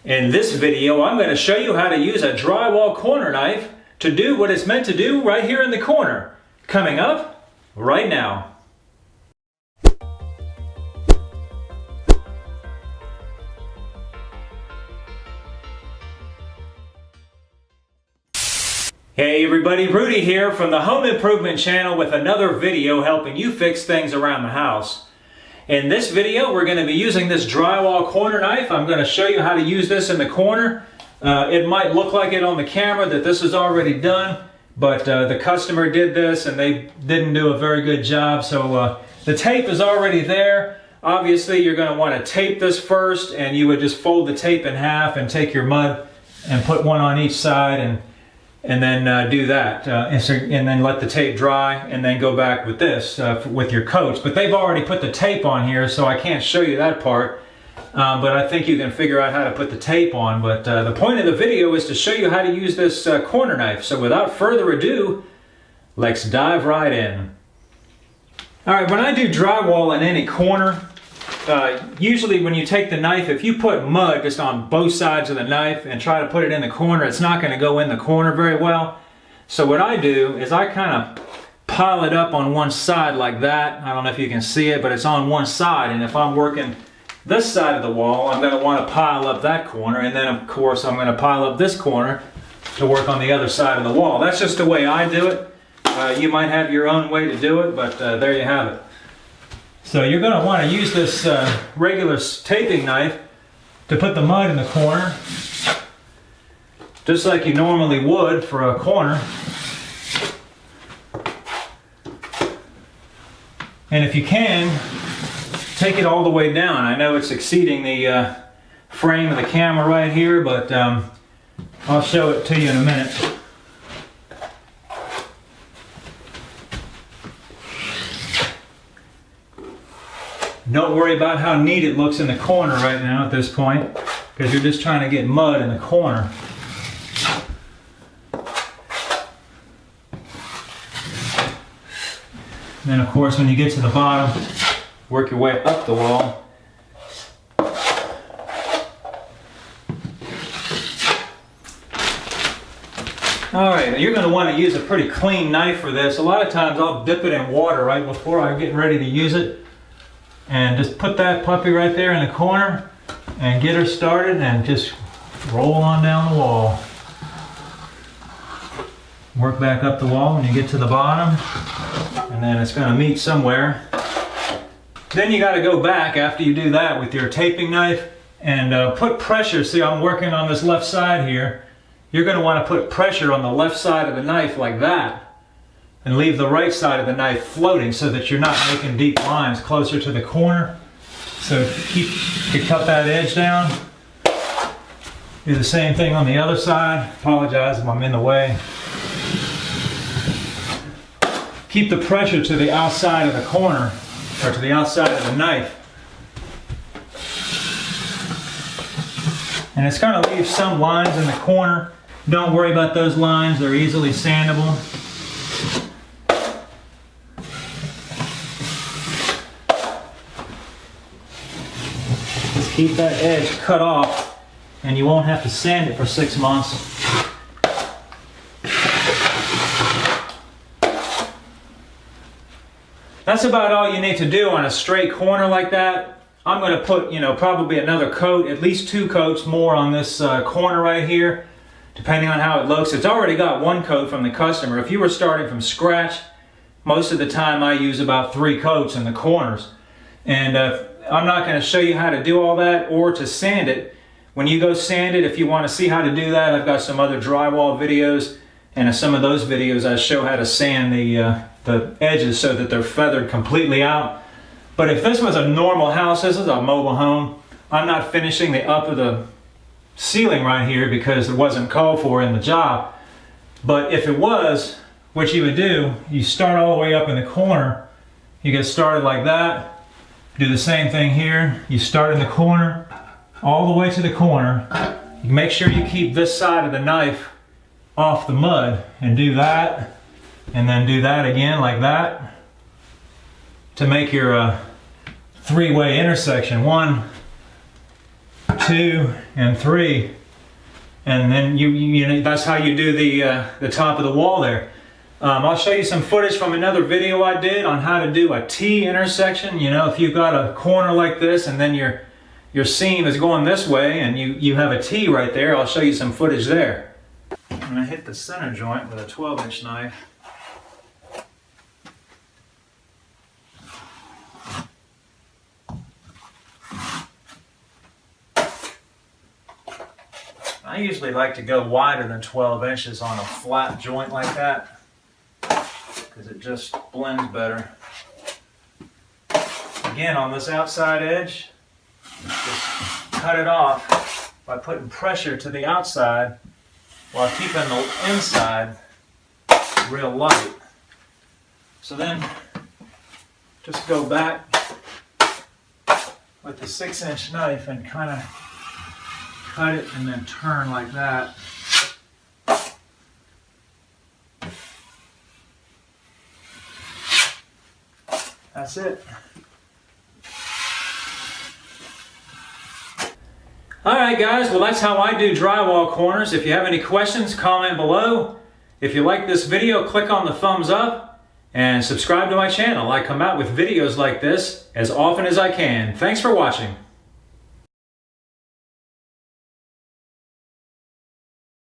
In this video, I'm going to show you how to use a drywall corner knife to do what it's meant to do right here in the corner. Coming up right now. Hey everybody, Rudy here from the Home Improvement Channel with another video helping you fix things around the house. In this video, we're going to be using this drywall corner knife. I'm going to show you how to use this in the corner. It might look like it on the camera that this is already done, but the customer did this and they didn't do a very good job. So the tape is already there. Obviously, you're going to want to tape this first, and you would just fold the tape in half and take your mud and put one on each side and then do that, and then let the tape dry, and then go back with this with your coats. But they've already put the tape on here, so I can't show you that part. But I think you can figure out how to put the tape on. But the point of the video is to show you how to use this corner knife. So without further ado, let's dive right in. All right, when I do drywall in any corner, usually when you take the knife, if you put mud just on both sides of the knife and try to put it in the corner, it's not going to go in the corner very well. So what I do is I kind of pile it up on one side like that. I don't know if you can see it, but it's on one side. And if I'm working this side of the wall, I'm going to want to pile up that corner. And then of course I'm going to pile up this corner to work on the other side of the wall. That's just the way I do it. You might have your own way to do it, but there you have it. So you're going to want to use this regular taping knife to put the mud in the corner, just like you normally would for a corner. And if you can, take it all the way down. I know it's exceeding the frame of the camera right here, but I'll show it to you in a minute. Don't worry about how neat it looks in the corner right now at this point, because you're just trying to get mud in the corner. And then of course when you get to the bottom, work your way up the wall. Alright, you're going to want to use a pretty clean knife for this. A lot of times I'll dip it in water right before I'm getting ready to use it. And just put that puppy right there in the corner and get her started and just roll on down the wall. Work back up the wall when you get to the bottom, and then it's going to meet somewhere. Then you got to go back after you do that with your taping knife and put pressure. See, I'm working on this left side here. You're going to want to put pressure on the left side of the knife like that, and leave the right side of the knife floating so that you're not making deep lines closer to the corner. So you cut that edge down. Do the same thing on the other side. Apologize if I'm in the way. Keep the pressure to the outside of the corner, or to the outside of the knife. And it's going to leave some lines in the corner. Don't worry about those lines, they're easily sandable. Keep that edge cut off and you won't have to sand it for 6 months. That's about all you need to do on a straight corner like that. I'm going to put, probably another coat, at least 2 coats more on this corner right here, depending on how it looks. It's already got 1 coat from the customer. If you were starting from scratch, most of the time I use about 3 coats in the corners. And I'm not going to show you how to do all that or to sand it. When you go sand it, if you want to see how to do that, I've got some other drywall videos, and in some of those videos I show how to sand the edges so that they're feathered completely out. But if this was a normal house, this is a mobile home, I'm not finishing the up of the ceiling right here because it wasn't called for in the job. But if it was, what you would do, you start all the way up in the corner, you get started like that. Do the same thing here. You start in the corner, all the way to the corner. You make sure you keep this side of the knife off the mud, and do that, and then do that again like that, to make your 3-way intersection. 1, 2 and 3, and then you know, that's how you do the top of the wall there. I'll show you some footage from another video I did on how to do a T intersection. You know, if you've got a corner like this and then your seam is going this way and you have a T right there, I'll show you some footage there. I'm going to hit the center joint with a 12-inch knife. I usually like to go wider than 12 inches on a flat joint like that because it just blends better. Again, on this outside edge, just cut it off by putting pressure to the outside while keeping the inside real light. So then just go back with the 6-inch knife and kind of cut it and then turn like that. That's it. Alright guys, well that's how I do drywall corners. If you have any questions, comment below. If you like this video, click on the thumbs up and subscribe to my channel. I come out with videos like this as often as I can. Thanks for watching.